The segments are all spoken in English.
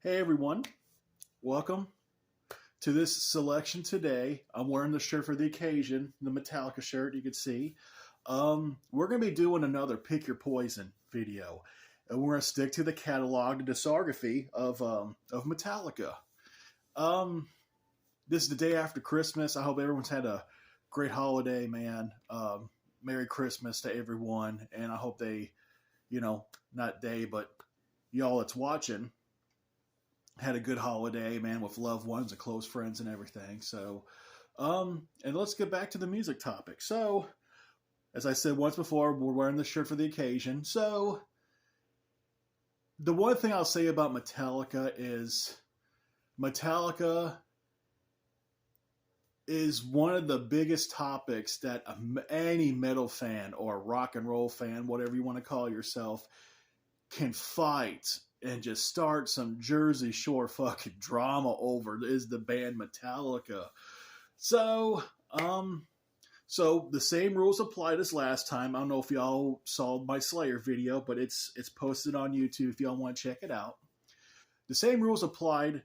Hey everyone, welcome to this selection today. I'm wearing the shirt for the occasion, the Metallica shirt you can see. We're going to be doing another Pick Your Poison video, and we're going to stick to the catalog, the discography of Metallica. Um, this is the day after Christmas. I hope everyone's had a great holiday, man. Merry Christmas to everyone, and I hope they, not they, but y'all that's watching had a good holiday, man, with loved ones and close friends and everything. And let's get back to the music topic. So, as I said once before, we're wearing this shirt for the occasion. So, the one thing I'll say about Metallica is Metallica is one of the biggest topics that any metal fan or rock and roll fan, whatever you want to call yourself, can fight and just start some Jersey Shore fucking drama over is the band Metallica. So, so the same rules applied as last time. I don't know if y'all saw my Slayer video, but it's posted on YouTube if y'all want to check it out. The same rules applied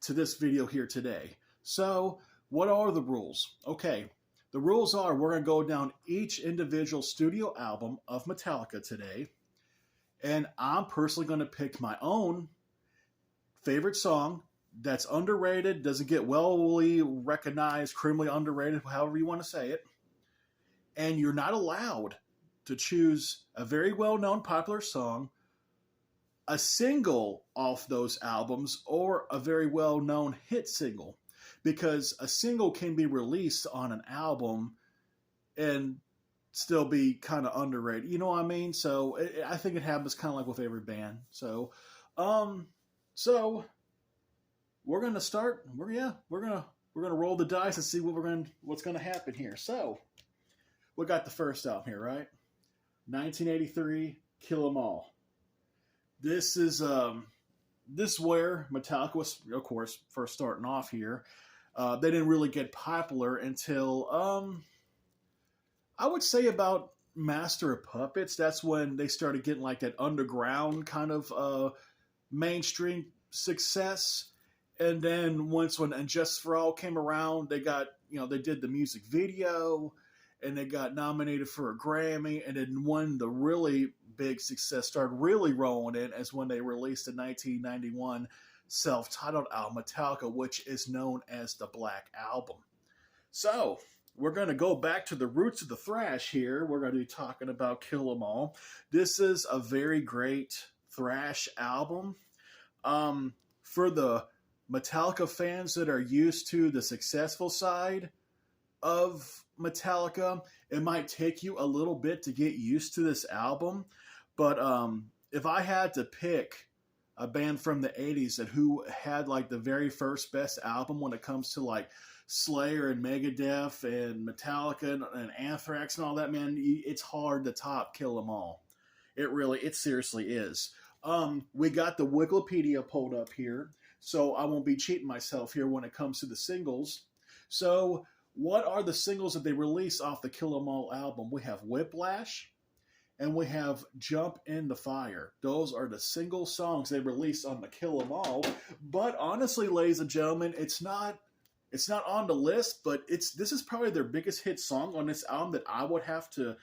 to this video here today. So, what are the rules? Okay, the rules are we're going to go down each individual studio album of Metallica today. And I'm personally going to pick my own favorite song that's underrated, doesn't get well recognized, criminally underrated, however you want to say it. And you're not allowed to choose a very well-known popular song, a single off those albums, or a very well-known hit single. Because a single can be released on an album and still be kind of underrated. You know what I mean? So I think it happens kind of like with every band. So we're gonna start. We're gonna roll the dice and see what's gonna happen here. So we got the first album here, right? 1983, Kill 'Em All. This is where Metallica was, of course, first starting off here. They didn't really get popular until I would say about Master of Puppets. That's when they started getting like that underground kind of mainstream success. And then when And Justice for All came around, they got, they did the music video and they got nominated for a Grammy. And then when the really big success started really rolling in as when they released the 1991 self-titled album, Metallica, which is known as the Black Album. So, we're going to go back to the roots of the thrash here. We're going to be talking about Kill 'Em All. This is a very great thrash album. For the Metallica fans that are used to the successful side of Metallica, it might take you a little bit to get used to this album. But if I had to pick a band from the 80s that who had like the very first best album when it comes to like Slayer and Megadeth and Metallica and Anthrax and all that, man, it's hard to top Kill 'Em All. It seriously is. We got the Wikipedia pulled up here, so I won't be cheating myself here when it comes to the singles. So, what are the singles that they released off the Kill 'Em All album? We have Whiplash, and we have Jump in the Fire. Those are the single songs they released on the Kill 'Em All. But honestly, ladies and gentlemen, it's not on the list, but this is probably their biggest hit song on this album that I would have to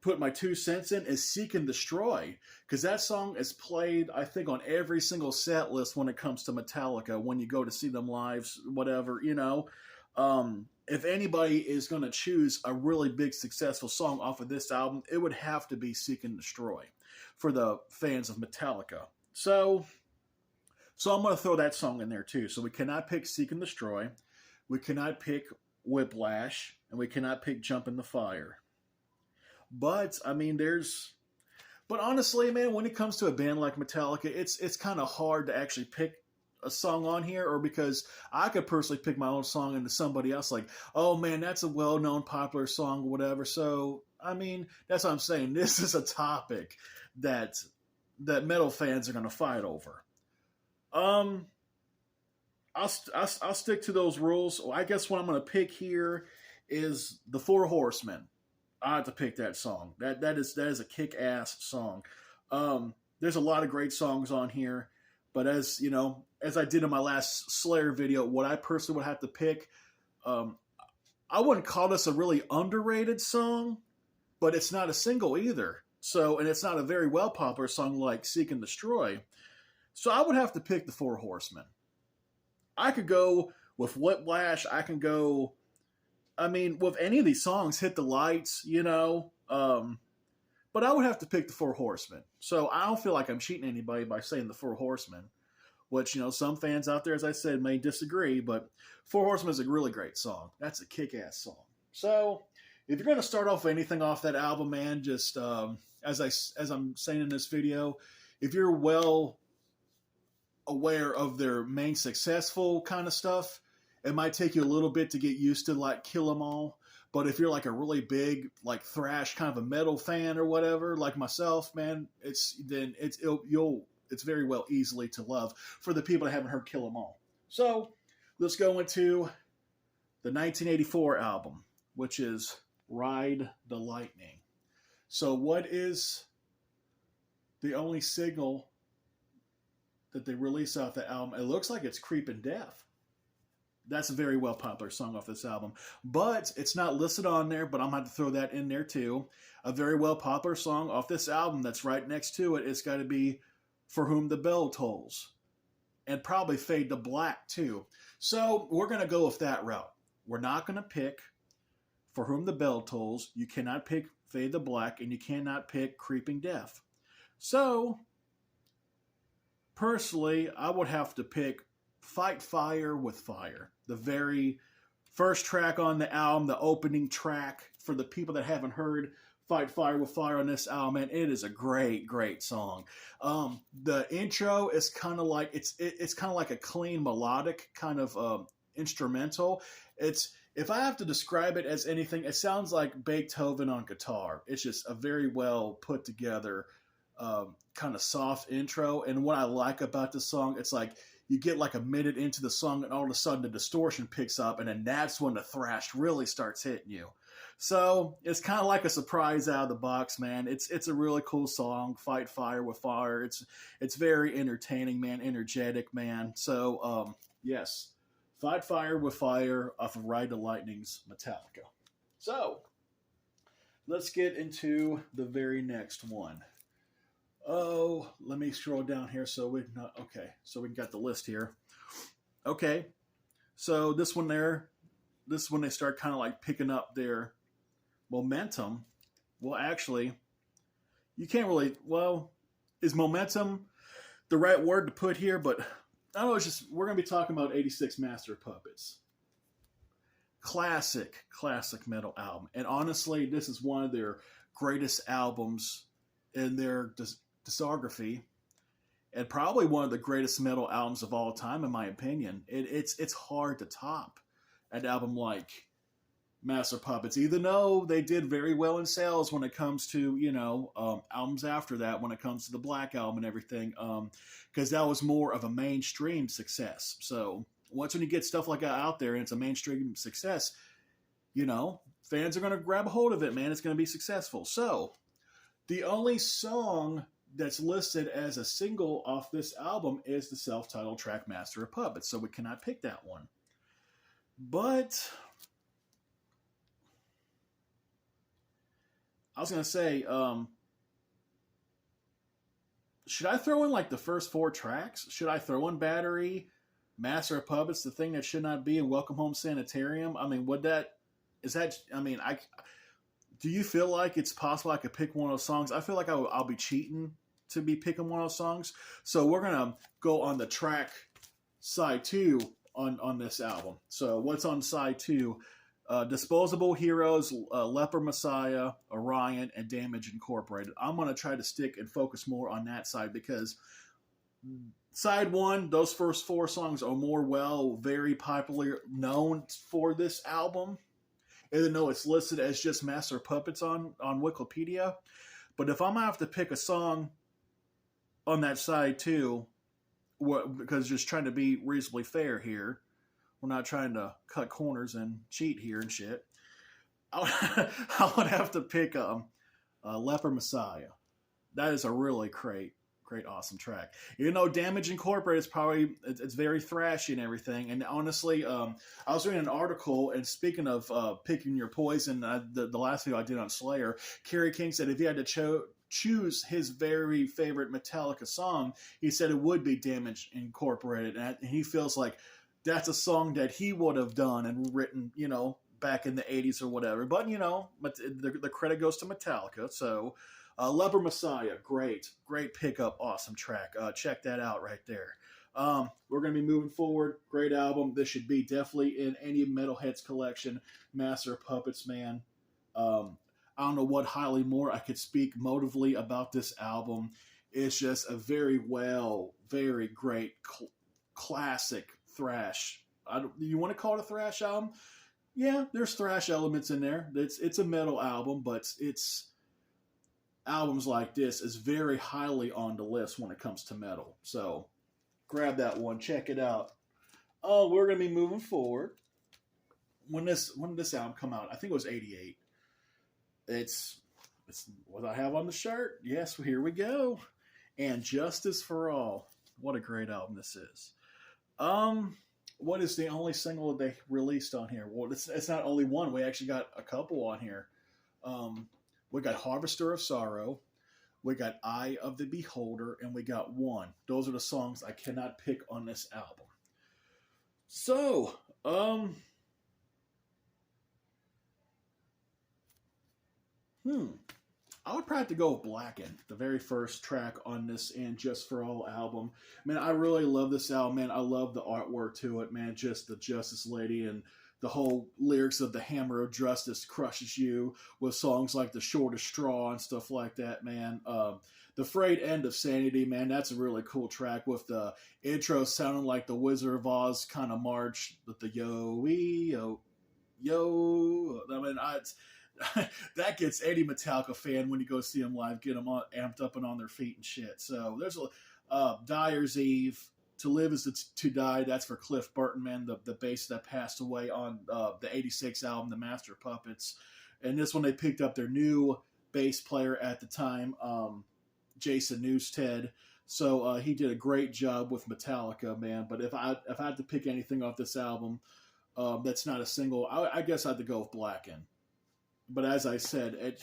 put my 2 cents in is Seek and Destroy, because that song is played, I think, on every single set list when it comes to Metallica, when you go to see them live, whatever, if anybody is going to choose a really big successful song off of this album, it would have to be Seek and Destroy for the fans of Metallica. So I'm going to throw that song in there too. So we cannot pick Seek and Destroy, we cannot pick Whiplash, and we cannot pick Jump in the Fire. But, I mean, but honestly, man, when it comes to a band like Metallica, it's kind of hard to actually pick a song on here, or because I could personally pick my own song into somebody else like, oh man, that's a well-known popular song or whatever. So, I mean, that's what I'm saying. This is a topic that metal fans are going to fight over. I'll stick to those rules. I guess what I'm going to pick here is the Four Horsemen. I have to pick that song. That is a kick-ass song. there's a lot of great songs on here, but as you know, as I did in my last Slayer video, what I personally would have to pick, um, I wouldn't call this a really underrated song, but it's not a single either. So, and it's not a very well popular song like Seek and Destroy. So I would have to pick the Four Horsemen. I could go with Whiplash. I can go, I mean, with any of these songs, Hit the Lights, you know. But I would have to pick the Four Horsemen. So I don't feel like I'm cheating anybody by saying the Four Horsemen, which, you know, some fans out there, as I said, may disagree, but Four Horsemen is a really great song. That's a kick-ass song. So if you're going to start off anything off that album, man, just as I'm saying in this video, if you're well aware of their main successful kind of stuff, it might take you a little bit to get used to like Kill 'Em All. But if you're like a really big like thrash kind of a metal fan or whatever, like myself, man, it's very well easily to love for the people that haven't heard Kill 'Em All. So let's go into the 1984 album, which is Ride the Lightning. So what is the only single that they release off the album? It looks like it's Creepin' Death. That's a very well popular song off this album, but it's not listed on there, but I'm going to have to throw that in there too. A very well popular song off this album that's right next to it, it's got to be For Whom the Bell Tolls, and probably Fade to Black too. So we're going to go with that route. We're not going to pick For Whom the Bell Tolls. You cannot pick Fade to Black, and you cannot pick Creeping Death. So personally, I would have to pick Fight Fire with Fire, the very first track on the album, the opening track. For the people that haven't heard Fight Fire with Fire on this album, man, it is a great, great song. The intro is kind of like it's kind of like a clean melodic kind of instrumental. It's, if I have to describe it as anything, it sounds like Beethoven on guitar. It's just a very well put together kind of soft intro. And what I like about this song, it's like you get like a minute into the song and all of a sudden the distortion picks up, and then that's when the thrash really starts hitting you. So it's kind of like a surprise out of the box, man. It's a really cool song, Fight Fire with Fire. It's very entertaining, man, energetic, man. So yes, Fight Fire with Fire off of Ride the Lightning's Metallica. So let's get into the very next one. Oh, let me scroll down here so we got the list here. Okay, so this one they start kind of like picking up their momentum. Well, actually, you can't really, well, is momentum the right word to put here? But I don't know, it's just, we're going to be talking about 86 Master of Puppets. Classic metal album. And honestly, this is one of their greatest albums in their discography, and probably one of the greatest metal albums of all time, in my opinion. It's hard to top an album like Master Puppets, even though they did very well in sales when it comes to, you know, albums after that, when it comes to the Black Album and everything, because that was more of a mainstream success. So once when you get stuff like that out there and it's a mainstream success, you know, fans are going to grab a hold of it, man. It's going to be successful. So the only song that's listed as a single off this album is the self-titled track Master of Puppets, so we cannot pick that one. But I was going to say, should I throw in like the first 4 tracks? Should I throw in Battery, Master of Puppets, The Thing That Should Not Be, and Welcome Home Sanitarium? I mean, do you feel like it's possible I could pick one of those songs? I feel like I'll be cheating to be picking one of those songs. So we're going to go on the track side 2 on this album. So what's on side 2? Disposable Heroes, Leper Messiah, Orion, and Damage Incorporated. I'm going to try to stick and focus more on that side, because side 1, those first 4 songs are very popular known for this album, even though it's listed as just Master of Puppets on Wikipedia. But if I'm going to have to pick a song on that side too, because just trying to be reasonably fair here, we're not trying to cut corners and cheat here and shit, I would have to pick Leper Messiah. That is a really great great, awesome track. You know, Damage Incorporated is probably it's very thrashy and everything. And honestly, I was reading an article, and speaking of picking your poison, the last video I did on Slayer, Kerry King said if he had to choose his very favorite Metallica song, he said it would be Damage Incorporated, and he feels like that's a song that he would have done and written, you know, back in the 80s or whatever. But, you know, the credit goes to Metallica. So, Leper Messiah, great pickup, awesome track. Check that out right there. We're going to be moving forward. Great album. This should be definitely in any Metalheads collection. Master of Puppets, man. I don't know what highly more I could speak motively about this album. It's just a very great classic thrash. You want to call it a thrash album? Yeah, there's thrash elements in there. It's a metal album, but it's albums like this is very highly on the list when it comes to metal. So grab that one, check it out. Oh, we're gonna be moving forward. When did this album come out? I think it was '88. It's what I have on the shirt. Yes, here we go. And Justice for All. What a great album this is. What is the only single that they released on here? Well, it's not only one. We actually got a couple on here. We got Harvester of Sorrow, we got Eye of the Beholder, and we got One. Those are the songs I cannot pick on this album. So, I would probably have to go with Blackened, the very first track on this And Just For All album. Man, I really love this album, man. I love the artwork to it, man. Just the Justice Lady and the whole lyrics of The Hammer of Justice crushes you with songs like The Shortest Straw and stuff like that, man. The Frayed End of Sanity, man, that's a really cool track with the intro sounding like the Wizard of Oz kind of march with the yo-wee-yo, yo. I mean, that gets any Metallica fan when you go see them live, get them all amped up and on their feet and shit. So there's Dyer's Eve, To Live Is to Die. That's for Cliff Burton, man, the bass that passed away on the '86 album, The Master of Puppets. And this one they picked up their new bass player at the time, Jason Newsted. So he did a great job with Metallica, man. But if I had to pick anything off this album that's not a single, I guess I had to go with Blackened. But as I said,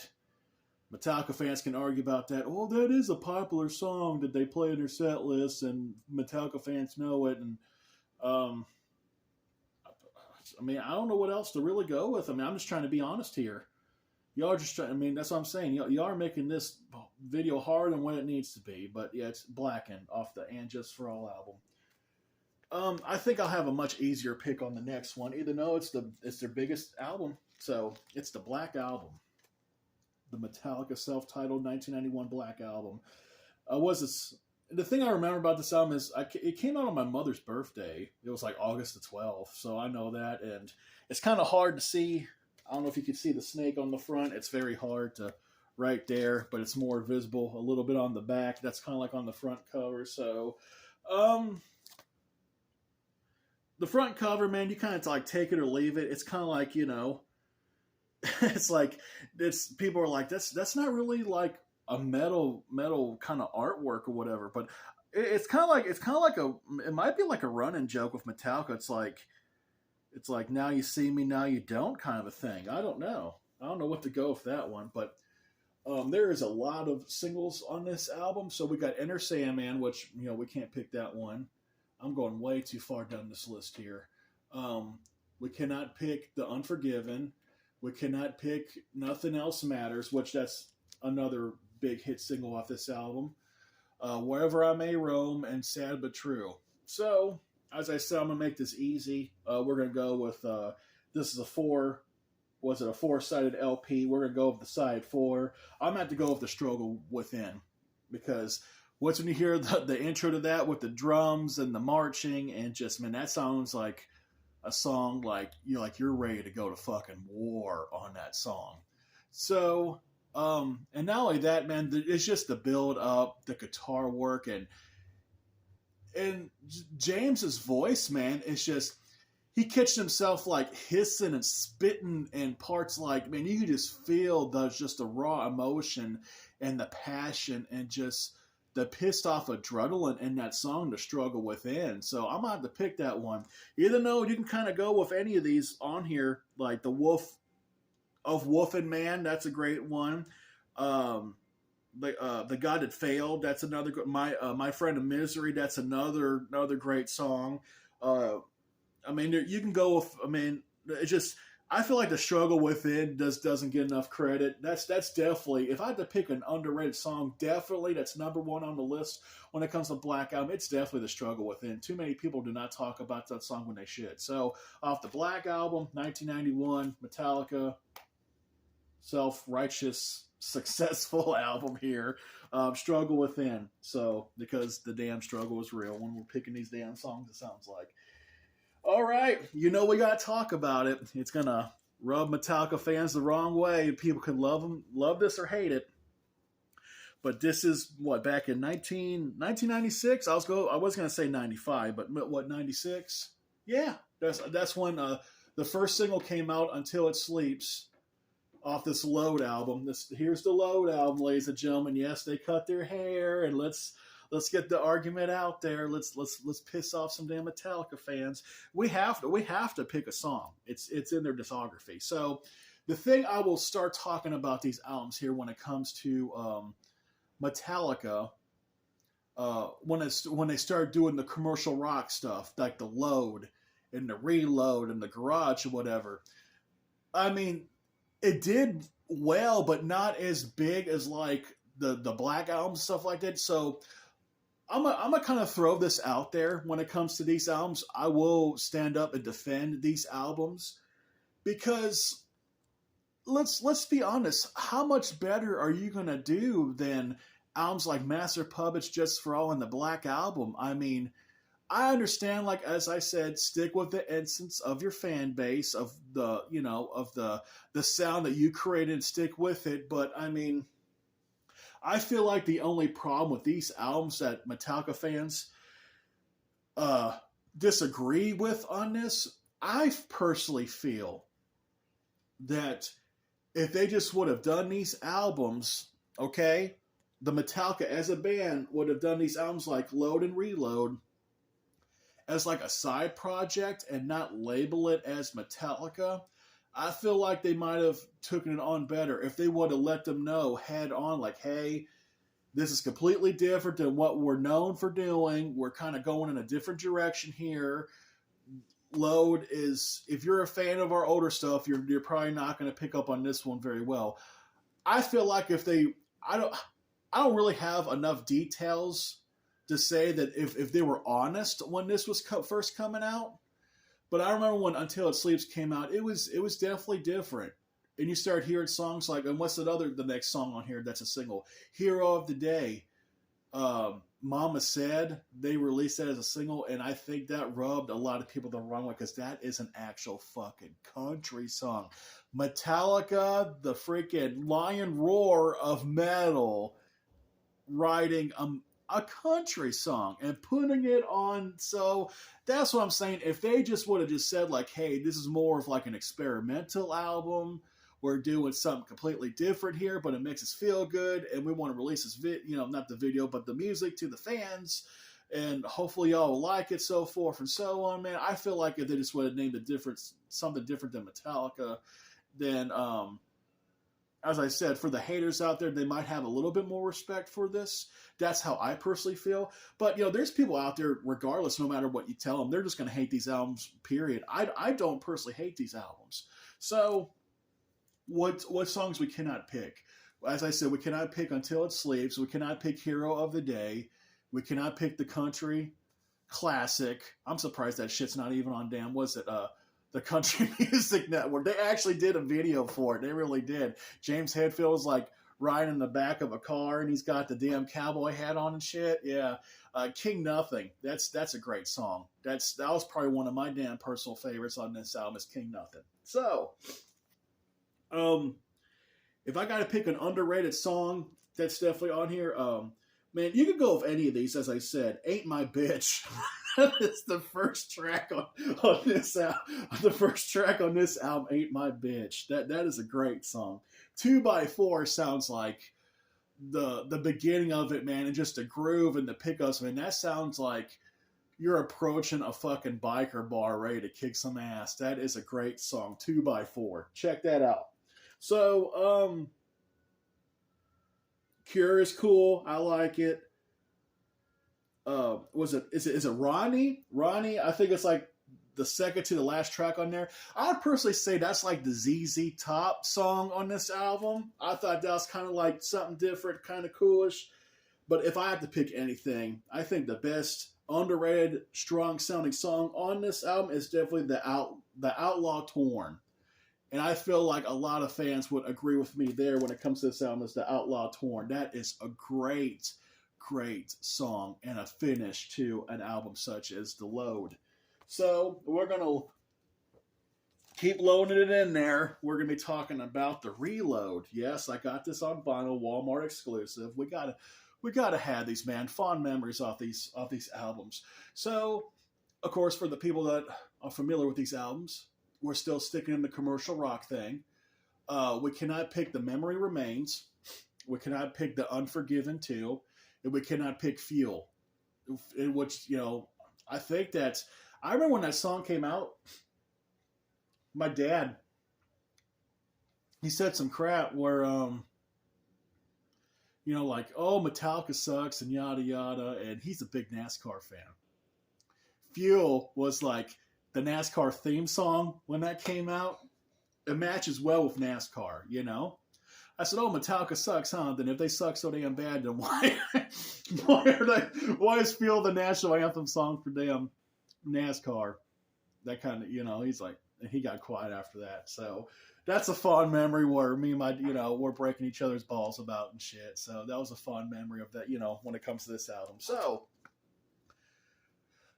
Metallica fans can argue about that. Oh, that is a popular song that they play in their set list, and Metallica fans know it. And I mean, I don't know what else to really go with. I mean, I'm just trying to be honest here. Y'all are just trying. I mean, that's what I'm saying. Y'all are making this video harder than what it needs to be. But yeah, it's Blackened off the And Just For All album. I think I'll have a much easier pick on the next one. Even though it's their biggest album. So it's the Black Album, the Metallica self-titled 1991 Black Album. The thing I remember about this album is it came out on my mother's birthday. It was like August the 12th, so I know that, and it's kind of hard to see. I don't know if you can see the snake on the front. It's very hard to right there, but it's more visible a little bit on the back. That's kind of like on the front cover. So, the front cover, man, you kind of like take it or leave it. It's kind of like, you know. It's like people are like that's not really like a metal kind of artwork or whatever, but it might be like a running joke with Metallica. It's like now you see me, now you don't kind of a thing. I don't know what to go with that one, but there is a lot of singles on this album. So we got Enter Sandman, which, you know, we can't pick that one. I'm going way too far down this list here. We cannot pick The Unforgiven. We cannot pick Nothing Else Matters, which that's another big hit single off this album. Wherever I May Roam, and Sad But True. So, as I said, I'm going to make this easy. We're going to go with, this is a four-sided LP. We're going to go with the side 4. I'm going to have to go with The Struggle Within. Because once when you hear the intro to that with the drums and the marching, and just, man, that sounds like a song like you're ready to go to fucking war on that song. So, and not only that, man, it's just the build up, the guitar work, and James's voice, man, it's just, he catched himself like hissing and spitting in parts like, man, you could just feel just the raw emotion and the passion and just the pissed off adrenaline in that song, The Struggle Within. So I'm gonna have to pick that one. Even though you can kind of go with any of these on here, like the Wolf of Wolf and Man, that's a great one. Um, the God That Failed, that's another good. My Friend of Misery, that's another great song. Uh, I mean, you can go with. I mean, it just. I feel like The Struggle Within doesn't get enough credit. That's definitely, if I had to pick an underrated song, definitely that's number one on the list when it comes to Black Album. It's definitely The Struggle Within. Too many people do not talk about that song when they should. So off the Black Album, 1991, Metallica, self-righteous, successful album here. Struggle Within. So because the damn struggle is real when we're picking these damn songs, it sounds like. All right, we got to talk about it. It's going to rub Metallica fans the wrong way. People can love this or hate it. But this is, back in 1996? I was going to say 95, but 96? Yeah, that's when the first single came out, Until It Sleeps, off this Load album. Here's the Load album, ladies and gentlemen. Yes, they cut their hair, and let's get the argument out there. Let's piss off some damn Metallica fans. We have to pick a song. It's in their discography. So the thing I will start talking about these albums here when it comes to Metallica, when they start doing the commercial rock stuff, like the Load and the Reload and the Garage or whatever. I mean, it did well, but not as big as like the Black Album stuff like that. So I'm gonna kind of throw this out there when it comes to these albums. I will stand up and defend these albums because let's be honest. How much better are you gonna do than albums like Master Puppets, Just for All, and the Black Album? I mean, I understand, like as I said, stick with the essence of your fan base, of the the sound that you created, and stick with it. But I mean, I feel like the only problem with these albums that Metallica fans disagree with on this, I personally feel that if they just would have done these albums, okay, the Metallica as a band would have done these albums like Load and Reload as like a side project and not label it as Metallica, I feel like they might have taken it on better if they would have let them know head on, like, hey, this is completely different than what we're known for doing. We're kind of going in a different direction here. Load is, if you're a fan of our older stuff, you're probably not going to pick up on this one very well. I feel like if they, I don't really have enough details to say that if they were honest when this was first coming out. But I remember when Until It Sleeps came out, it was definitely different. And you start hearing songs like, and what's the next song on here that's a single? Hero of the Day. Mama Said, they released that as a single, and I think that rubbed a lot of people the wrong way because that is an actual fucking country song. Metallica, the freaking lion roar of metal, writing a country song and putting it on. So that's what I'm saying. If they just would have just said like, hey, this is more of like an experimental album. We're doing something completely different here, but it makes us feel good. And we want to release this not the video, but the music to the fans. And hopefully y'all will like it, so forth and so on, man. I feel like if they just would have named something different than Metallica, then, as I said, for the haters out there, they might have a little bit more respect for this. That's how I personally feel. But, there's people out there, regardless, no matter what you tell them, they're just going to hate these albums, period. I don't personally hate these albums. So, what songs we cannot pick? As I said, we cannot pick Until It Sleeps. We cannot pick Hero of the Day. We cannot pick the country classic. I'm surprised that shit's not even on the Country Music Network. They actually did a video for it. They really did. James Hetfield's like riding in the back of a car and he's got the damn cowboy hat on and shit. Yeah. King Nothing. That's a great song. That was probably one of my damn personal favorites on this album is King Nothing. So, if I got to pick an underrated song that's definitely on here, man, you could go with any of these, as I said. Ain't My Bitch. It's the first track on this album. The first track on this album, Ain't My Bitch. That is a great song. 2x4 sounds like the beginning of it, man, and just the groove and the pickups, man, that sounds like you're approaching a fucking biker bar ready to kick some ass. That is a great song, 2x4. Check that out. So, Cure is cool. I like it. Is it Ronnie? Ronnie, I think it's like the second to the last track on there. I would personally say that's like the ZZ Top song on this album. I thought that was kind of like something different, kind of coolish. But if I had to pick anything, I think the best underrated, strong sounding song on this album is definitely the Outlaw Torn. And I feel like a lot of fans would agree with me there when it comes to this album is the Outlaw Torn. That is a great, great song and a finish to an album such as The Load. So we're going to keep loading it in there. We're going to be talking about the Reload. Yes, I got this on vinyl, Walmart exclusive. We gotta have these, man. Fond memories off these albums. So, of course, for the people that are familiar with these albums, we're still sticking in the commercial rock thing. We cannot pick The Memory Remains. We cannot pick The Unforgiven 2. And we cannot pick Fuel. In which, I think that... I remember when that song came out, my dad, he said some crap where, like, oh, Metallica sucks and yada yada, and he's a big NASCAR fan. Fuel was like the NASCAR theme song when that came out. It matches well with NASCAR, I said, oh, Metallica sucks, huh? Then if they suck so damn bad, then why is Fuel the national anthem song for damn NASCAR? That kind of, he's like, and he got quiet after that. So that's a fond memory where me and my, we're breaking each other's balls about and shit. So that was a fond memory of that, when it comes to this album. So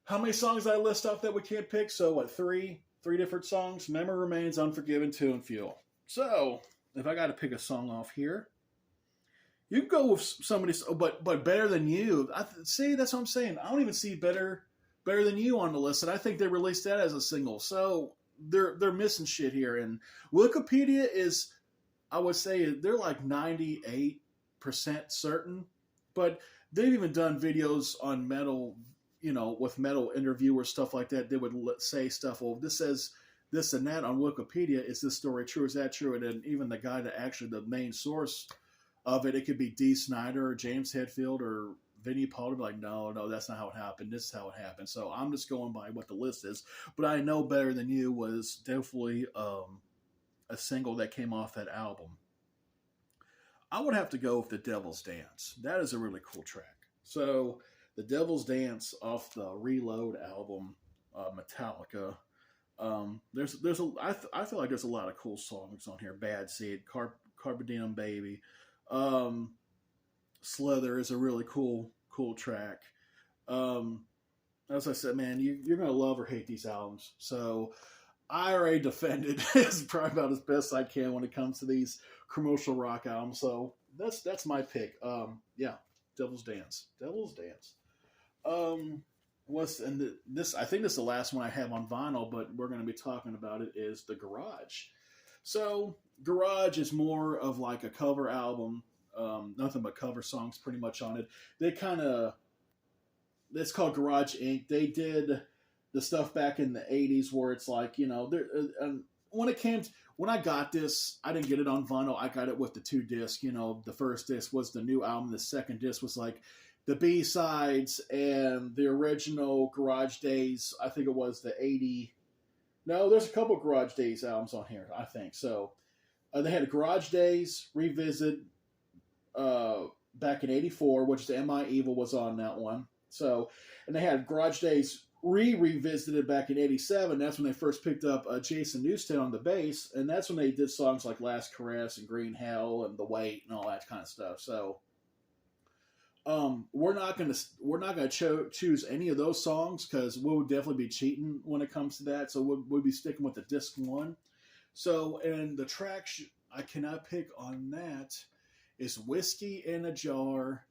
how many songs did I list off that we can't pick? So what, three different songs? Memory Remains, Unforgiven, 2, and Fuel. So if I got to pick a song off here, you can go with somebody, but Better Than You. See, that's what I'm saying. I don't even see Better Than You on the list, and I think they released that as a single. So they're missing shit here. And Wikipedia is, I would say, they're like 98% certain, but they've even done videos on metal, with metal interviewers, stuff like that. They would say stuff, well, this says this and that on Wikipedia. Is this story true? Is that true? And then even the guy that actually, the main source of it, it could be Dee Snider or James Hetfield or Vinnie Paul, to be like, no, that's not how it happened. This is how it happened. So I'm just going by what the list is. But I know Better Than You was definitely a single that came off that album. I would have to go with The Devil's Dance. That is a really cool track. So The Devil's Dance off the Reload album, Metallica. I feel like there's a lot of cool songs on here. Bad Seed, Carpe Diem Baby. Slither is a really cool track. As I said, man, you're going to love or hate these albums. So I already defended it's probably about as best I can when it comes to these commercial rock albums. So that's my pick. Devil's Dance. This I think this is the last one I have on vinyl, but we're going to be talking about it, is The Garage. So Garage is more of like a cover album. Nothing but cover songs pretty much on it. It's called Garage Inc. They did the stuff back in the 80s where it's like, when I got this, I didn't get it on vinyl. I got it with the 2 disc. The first disc was the new album. The second disc was like the B-sides and the original Garage Days. I think it was the 80. No, there's a couple Garage Days albums on here, I think. So they had a Garage Days Revisit back in 84, which the M.I. Evil was on that one. So, and they had Garage Days revisited back in 87. That's when they first picked up Jason Newsted on the bass, and that's when they did songs like Last Caress and Green Hell and The Weight and all that kind of stuff. So we're not gonna choose any of those songs because we would definitely be cheating when it comes to that. So we'll be sticking with the disc 1. So, and the track I cannot pick on that is Whiskey in a Jar,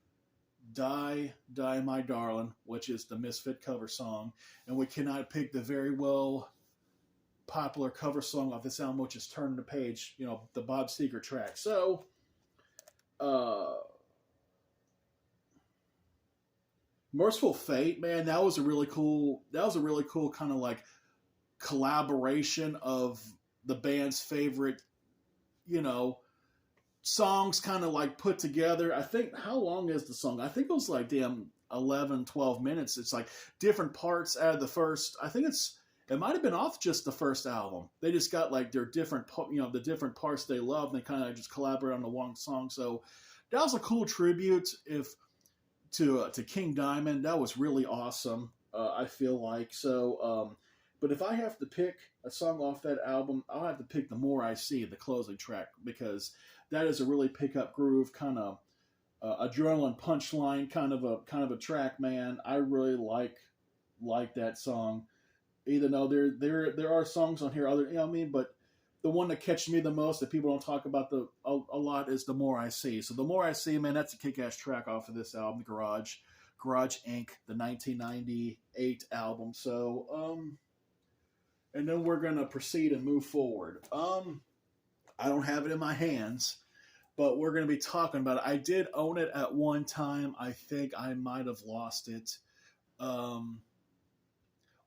Die, Die My Darling, which is the Misfit cover song. And we cannot pick the very well popular cover song of this album, which is Turn the Page, the Bob Seger track. So, Merciful Fate, man, that was a really cool. That was a really cool kind of like collaboration of the band's favorite, you know, songs kind of like put together. I think, how long is the song? I think it was like damn 11, 12 minutes. It's like different parts out of the first. I think it might have been off just the first album. They just got like their different, the different parts they love, and they kind of just collaborate on the one song. So that was a cool tribute to King Diamond. That was really awesome. I feel like so. But if I have to pick a song off that album, I'll have to pick "The More I See," the closing track, because that is a really pick up groove kind of adrenaline punchline kind of a track, man. I really like that song. Even though there are songs on here other, you know what I mean, but the one that catches me the most that people don't talk about a lot is "The More I See." So "The More I See," man, that's a kick-ass track off of this album, Garage Inc., the 1998 album. So and then we're gonna proceed and move forward. I don't have it in my hands, but we're gonna be talking about it. I did own it at one time. I think I might have lost it.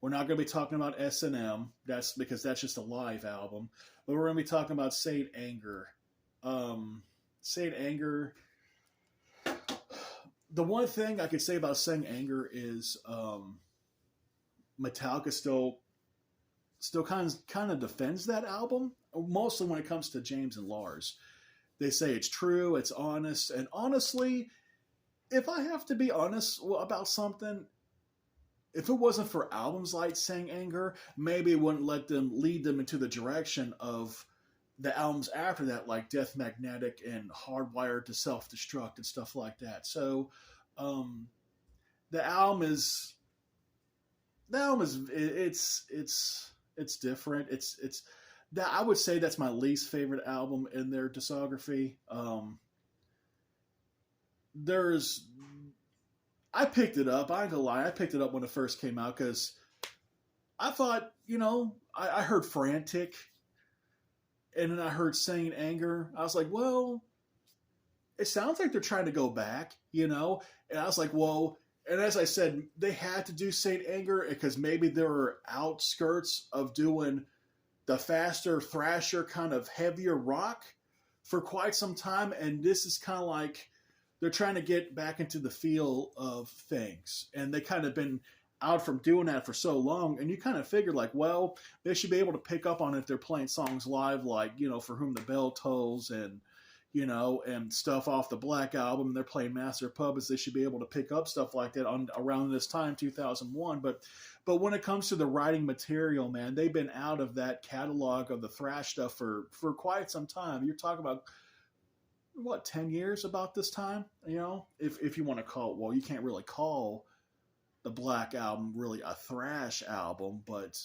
We're not going to be talking about S&M. That's because that's just a live album. But we're going to be talking about Saint Anger. Saint Anger. The one thing I could say about Saint Anger is Metallica still kind of defends that album. Mostly when it comes to James and Lars. They say it's true, it's honest. And honestly, if I have to be honest about something, if it wasn't for albums like Saint Anger, maybe it wouldn't lead them into the direction of the albums after that, like Death Magnetic and Hardwired to Self-Destruct and stuff like that. So, the album is it's different. It's that I would say that's my least favorite album in their discography. I picked it up. I ain't gonna lie. I picked it up when it first came out because I thought, I heard Frantic, and then I heard Saint Anger. I was like, well, it sounds like they're trying to go back, And I was like, whoa. And as I said, they had to do Saint Anger because maybe they were outskirts of doing the faster, thrasher, kind of heavier rock for quite some time. And this is kind of like they're trying to get back into the feel of things. And they kind of been out from doing that for so long. And you kind of figured like, well, they should be able to pick up on it if they're playing songs live, like, For Whom the Bell Tolls and, and stuff off the Black Album. They're playing Master of Puppets. They should be able to pick up stuff like that around this time, 2001. But when it comes to the writing material, man, they've been out of that catalog of the thrash stuff for quite some time. You're talking about, 10 years about this time, if you want to call it, well, you can't really call the Black Album really a thrash album, but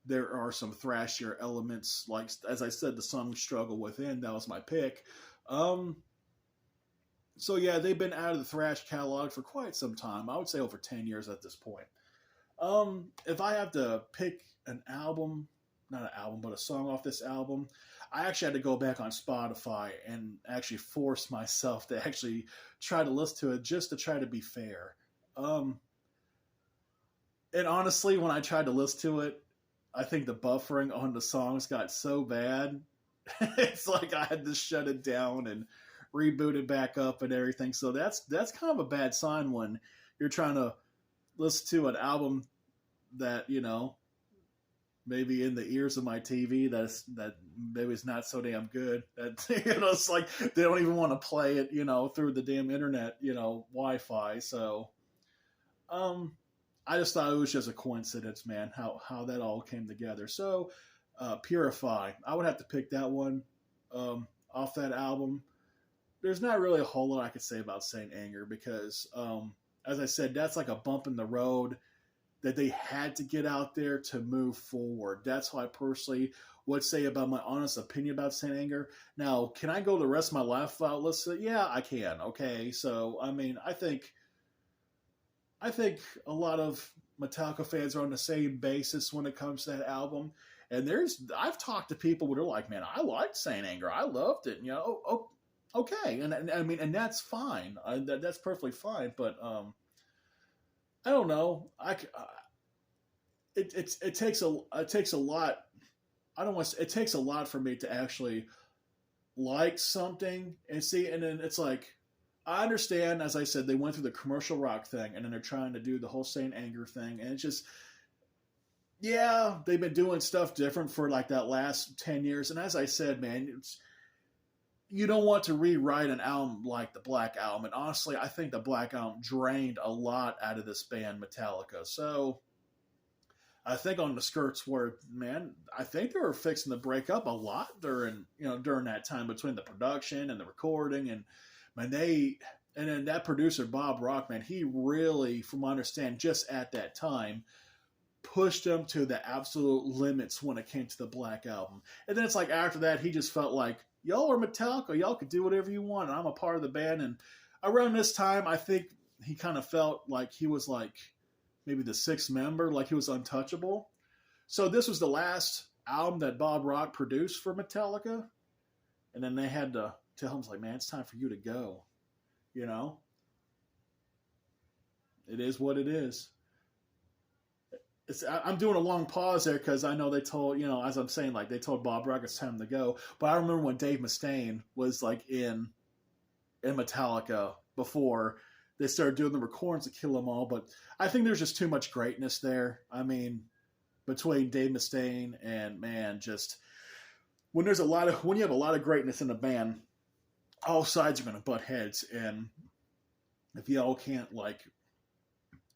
there are some thrashier elements, like, as I said, the song Struggle Within, that was my pick. So yeah, they've been out of the thrash catalog for quite some time. I would say over 10 years at this point. If I have to pick an album, not an album, but a song off this album, I actually had to go back on Spotify and actually force myself to actually try to listen to it just to try to be fair. And honestly, when I tried to listen to it, I think the buffering on the songs got so bad. It's like I had to shut it down and reboot it back up and everything. So that's kind of a bad sign when you're trying to listen to an album that, maybe in the ears of my TV that maybe it's not so damn good. That it's like they don't even want to play it, through the damn internet, Wi-Fi. So, I just thought it was just a coincidence, man, how that all came together. So, Purify, I would have to pick that one off that album. There's not really a whole lot I could say about Saint Anger because, as I said, that's like a bump in the road that they had to get out there to move forward. That's what I personally would say about my honest opinion about Saint Anger. Now, can I go the rest of my life without listening? Yeah, I can. Okay, so I mean, I think a lot of Metallica fans are on the same basis when it comes to that album. And I've talked to people where they're like, man, I liked Saint Anger. I loved it. Okay, and I mean, and that's fine. That's perfectly fine. But I don't know. It takes a lot. I don't want. It takes a lot for me to actually like something and see, and then it's like I understand. As I said, they went through the commercial rock thing, and then they're trying to do the whole Saint Anger thing, and it's just yeah, they've been doing stuff different for like that last 10 years. And as I said, man, you don't want to rewrite an album like the Black Album. And honestly, I think the Black Album drained a lot out of this band, Metallica. So I think on the skirts were, man, I think they were fixing to break up a lot during that time between the production and the recording. And man, and then that producer, Bob Rock, man, he really, from what I understand, just at that time, pushed them to the absolute limits when it came to the Black Album. And then it's like after that, he just felt like, y'all are Metallica, y'all could do whatever you want, and I'm a part of the band. And around this time, I think he kind of felt like he was like maybe the sixth member, like he was untouchable. So this was the last album that Bob Rock produced for Metallica. And then they had to tell him, like, man, it's time for you to go. You know? It is what it is. I'm doing a long pause there because I know they told, as I'm saying, like they told Bob Rock it's time to go. But I remember when Dave Mustaine was like in Metallica before they started doing the recordings to Kill 'Em All. But I think there's just too much greatness there. I mean, between Dave Mustaine and man, just when you have a lot of greatness in a band, all sides are going to butt heads, and if y'all can't like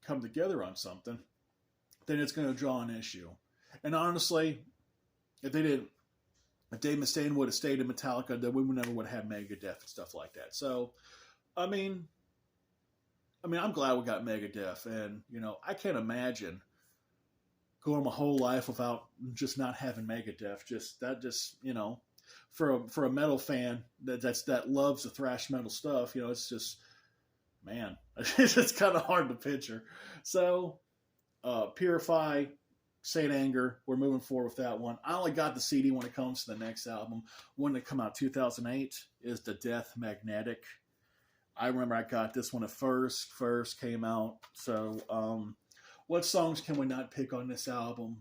come together on something, then it's going to draw an issue. And honestly, if Dave Mustaine would have stayed in Metallica, then we never would have had Megadeth and stuff like that. So, I mean, I'm glad we got Megadeth, and I can't imagine going my whole life without just not having Megadeth. For a metal fan that loves the thrash metal stuff, it's just, man, it's just kind of hard to picture. So. Purify, Saint Anger, we're moving forward with that one. I only got the CD when it comes to the next album. One that come out 2008 is The Death Magnetic. I remember I got this when it first came out. So, what songs can we not pick on this album?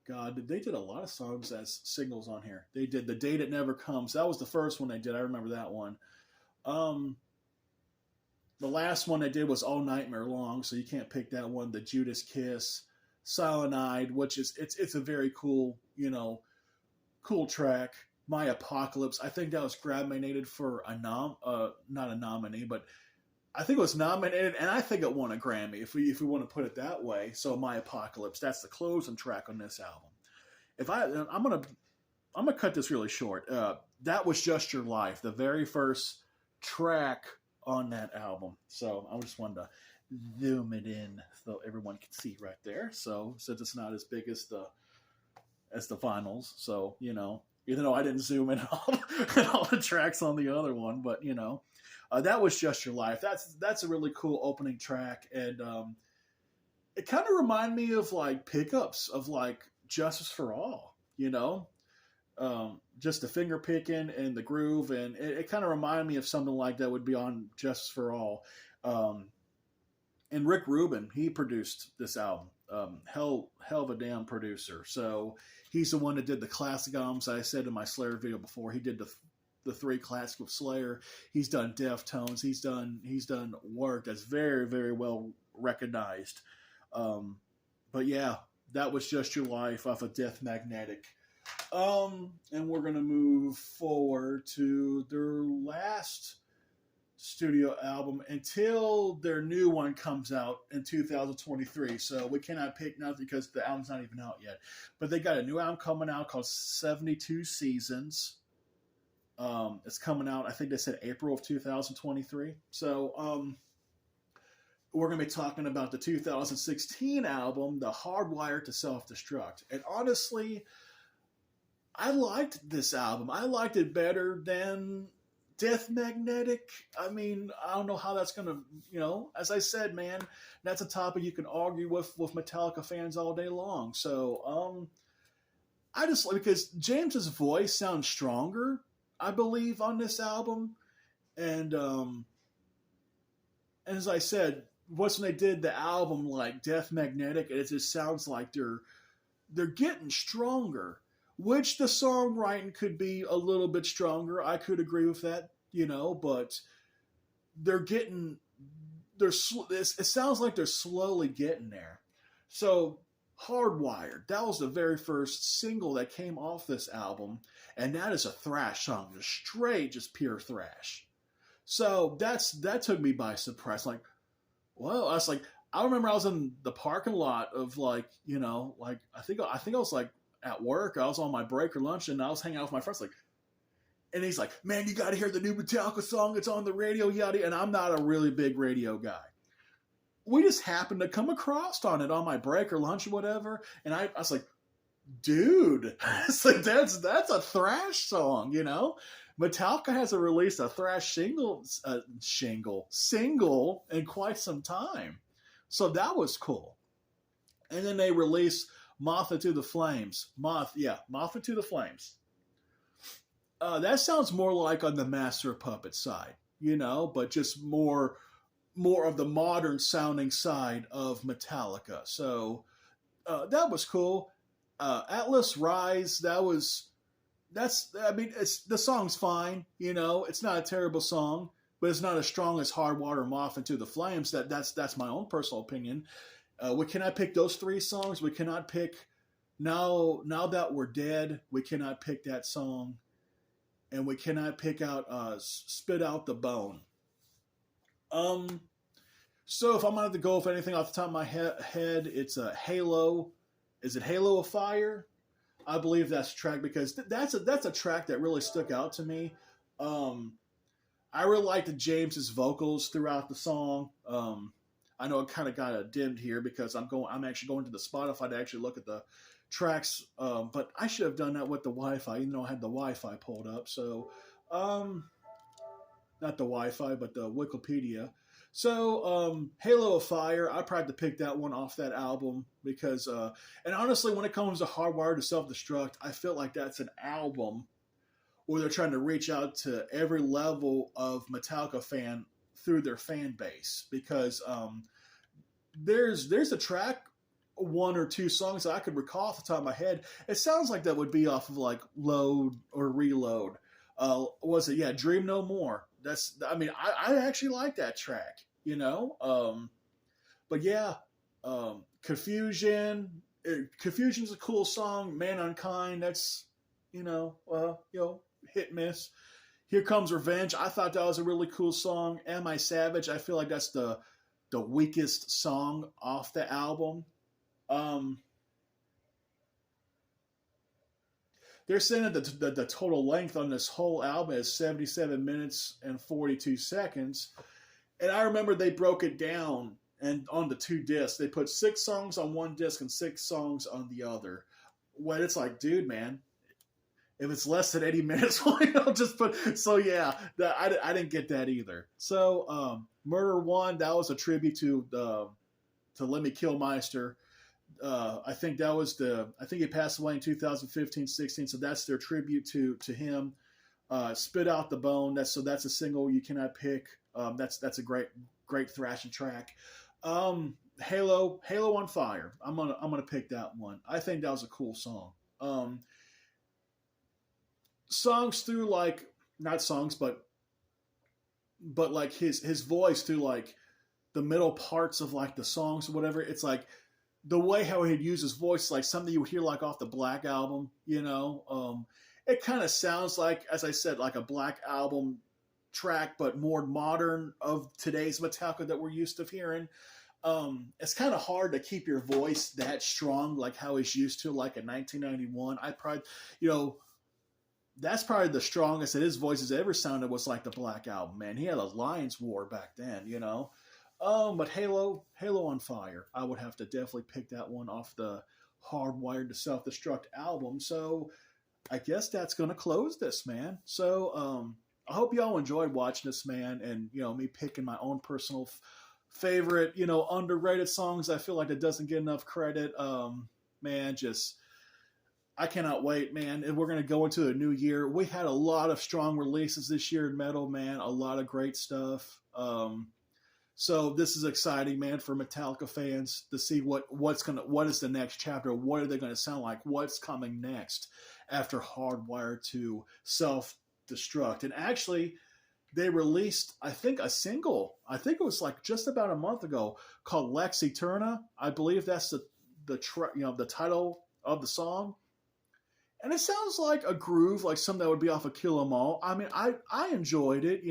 God, they did a lot of songs as singles on here. They did The Day That Never Comes. That was the first one they did. I remember that one. The last one they did was All Nightmare Long, so you can't pick that one. The Judas Kiss, Silent Eyed, which is it's a very cool, cool track. My Apocalypse, I think that was nominated for not a nominee, but I think it was nominated, and I think it won a Grammy if we want to put it that way. So My Apocalypse, that's the closing track on this album. I'm gonna cut this really short. That Was Just Your Life, the very first track on that album. So I just wanted to zoom it in so everyone can see right there. So since it's not as big as the vinyls, so even though I didn't zoom in all the tracks on the other one, but That Was Just Your Life. That's a really cool opening track, and it kind of reminded me of like pickups of like Justice for All, just the finger picking and the groove, and it kind of reminded me of something like that would be on Justice for All. And Rick Rubin, he produced this album. Hell of a damn producer. So he's the one that did the classic albums. I said in my Slayer video before, he did the three classics with Slayer. He's done Deftones. He's done work that's very, very well recognized. But yeah, That Was Just Your Life off of Death Magnetic. And we're going to move forward to their last studio album until their new one comes out in 2023. So we cannot pick nothing because the album's not even out yet. But they got a new album coming out called 72 Seasons. It's coming out, I think they said April of 2023. So we're going to be talking about the 2016 album, The Hardwired to Self-Destruct. And honestly, I liked this album. I liked it better than Death Magnetic. I mean, I don't know how that's going to, as I said, man, that's a topic you can argue with Metallica fans all day long. So, I just like, because James's voice sounds stronger, I believe, on this album. And as I said, once when they did the album like Death Magnetic, it just sounds like they're getting stronger. Which the songwriting could be a little bit stronger. I could agree with that, but they're getting it sounds like they're slowly getting there. So Hardwired, that was the very first single that came off this album, and that is a thrash song, just straight, just pure thrash. So that took me by surprise. Like, well, I was like, I remember I was in the parking lot of like, like I think I was like at work. I was on my break or lunch, and I was hanging out with my friends. Like, and he's like, "Man, you got to hear the new Metallica song. It's on the radio, yada." And I'm not a really big radio guy. We just happened to come across on it on my break or lunch or whatever, and I was like, "Dude, it's like that's a thrash song, Metallica hasn't released a thrash single in quite some time, so that was cool. And then they released Moth Into the Flames. Moth Into the Flames. That sounds more like on the Master of Puppets side, but just more of the modern sounding side of Metallica. So that was cool. Atlas Rise, it's the song's fine, it's not a terrible song, but it's not as strong as Hardwater, Moth Into the Flames. That's my own personal opinion. We cannot pick those three songs. We cannot pick Now That We're Dead. We cannot pick that song. And we cannot pick out Spit Out the Bone. So if I'm going to go with anything off the top of my head, it's a Halo. Is it Halo of Fire? I believe that's a track because that's a track that really stuck out to me. I really liked James's vocals throughout the song. I know it kind of got dimmed here because I'm actually going to the Spotify to actually look at the tracks, but I should have done that with the Wi-Fi, even though I had the Wi-Fi pulled up. So, not the Wi-Fi, but the Wikipedia. So, Halo of Fire, I probably have to pick that one off that album because, and honestly, when it comes to Hardwired to Self-Destruct, I feel like that's an album where they're trying to reach out to every level of Metallica fan through their fan base because there's a track, one or two songs that I could recall off the top of my head. It sounds like that would be off of like Load or Reload. Was it? Yeah, Dream No More. I actually like that track, but yeah, Confusion. Confusion's a cool song. Man Unkind. That's, hit miss. Here Comes Revenge. I thought that was a really cool song. Am I Savage? I feel like that's the weakest song off the album. They're saying that the total length on this whole album is 77 minutes and 42 seconds. And I remember they broke it down and on the two discs. They put 6 songs on one disc and 6 songs on the other. When it's like, dude, man, if it's less than 80 minutes, why not just put... So, yeah, I didn't get that either. So, Murder One, that was a tribute to Lemmy Kilmister. I think he passed away in 2015-16, so that's their tribute to him. Spit Out the Bone, that's a single you cannot pick. That's a great thrashing track. Halo on Fire. I'm gonna pick that one. I think that was a cool song. Songs through like not songs, but like his voice through like the middle parts of like the songs or whatever. It's like the way how he'd use his voice, like something you would hear like off the Black Album, it kind of sounds like, as I said, like a Black Album track, but more modern of today's Metallica that we're used to hearing. It's kind of hard to keep your voice that strong, like how he's used to, like in 1991. I probably, that's probably the strongest that his voice has ever sounded was like the Black Album, man. He had a Lions War back then, But Halo on Fire, I would have to definitely pick that one off the Hardwired to Self-Destruct album. So I guess that's going to close this, man. So I hope y'all enjoyed watching this, man, and, me picking my own personal favorite, underrated songs. I feel like it doesn't get enough credit. Man, I cannot wait, man. And we're going to go into a new year. We had a lot of strong releases this year in metal, man. A lot of great stuff. So this is exciting, man, for Metallica fans to see what is the next chapter. What are they gonna sound like? What's coming next after Hardwired to Self Destruct? And actually, they released, I think, a single. I think it was like just about a month ago called Lex Eterna. I believe that's the title of the song. And it sounds like a groove, like something that would be off of Kill 'Em All. I mean, I enjoyed it.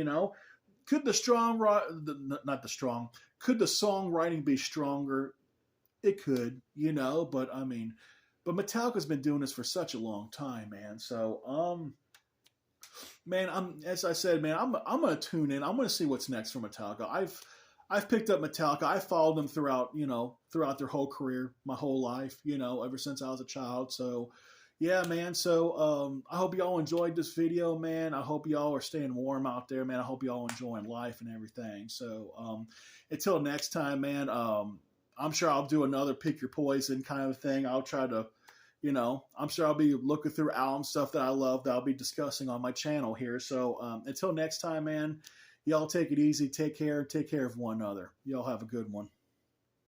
Could the not the strong, could the songwriting be stronger? It could, but I mean, but Metallica's been doing this for such a long time, man. So, man, as I said, man, I'm gonna tune in. I'm gonna see what's next for Metallica. I've picked up Metallica. I followed them throughout their whole career, my whole life, ever since I was a child. So, yeah, man. So I hope y'all enjoyed this video, man. I hope y'all are staying warm out there, man. I hope y'all enjoying life and everything. So until next time, man, I'm sure I'll do another pick your poison kind of thing. I'll try to, I'm sure I'll be looking through album stuff that I love that I'll be discussing on my channel here. So until next time, man, y'all take it easy. Take care of one another. Y'all have a good one.